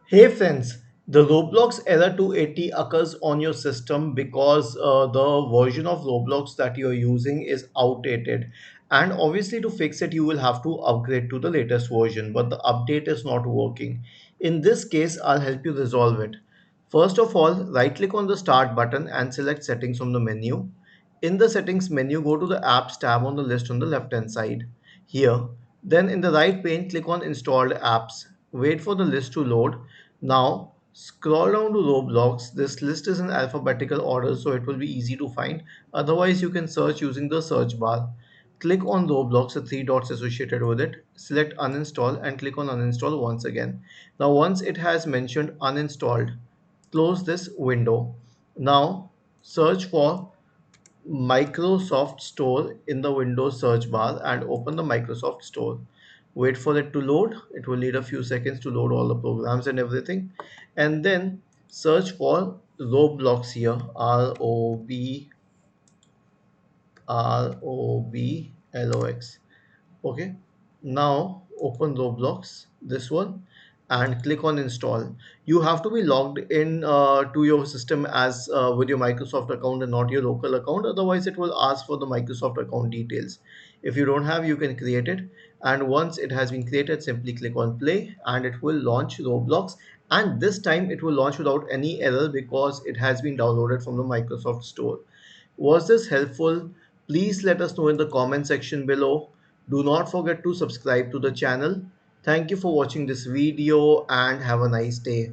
Hey friends, the Roblox Error 280 occurs on your system because the version of Roblox that you're using is outdated. And obviously, to fix it, you will have to upgrade to the latest version, but the update is not working. In this case, I'll help you resolve it. First of all, right click on the Start button and select Settings from the menu. In the Settings menu, go to the Apps tab on the list on the left hand side. Here, then in the right pane, click on Installed Apps. Wait for the list to load. Now, scroll down to Roblox. This list is in alphabetical order, so it will be easy to find. Otherwise, you can search using the search bar. Click on Roblox, the three dots associated with it. Select Uninstall and click on Uninstall once again. Now, once it has mentioned uninstalled, close this window. Now, search for Microsoft Store in the Windows search bar and open the Microsoft Store. Wait for it to load. It will need a few seconds to load all the programs and everything. And then search for Roblox here. Roblox. Okay, now open Roblox, this one, and click on install. You have to be logged in to your system as with your Microsoft account and not your local account. Otherwise, it will ask for the Microsoft account details. If you don't have, you can create it. And once it has been created, simply click on play and it will launch Roblox. And this time it will launch without any error because it has been downloaded from the Microsoft Store. Was this helpful? Please let us know in the comment section below. Do not forget to subscribe to the channel. Thank you for watching this video and have a nice day.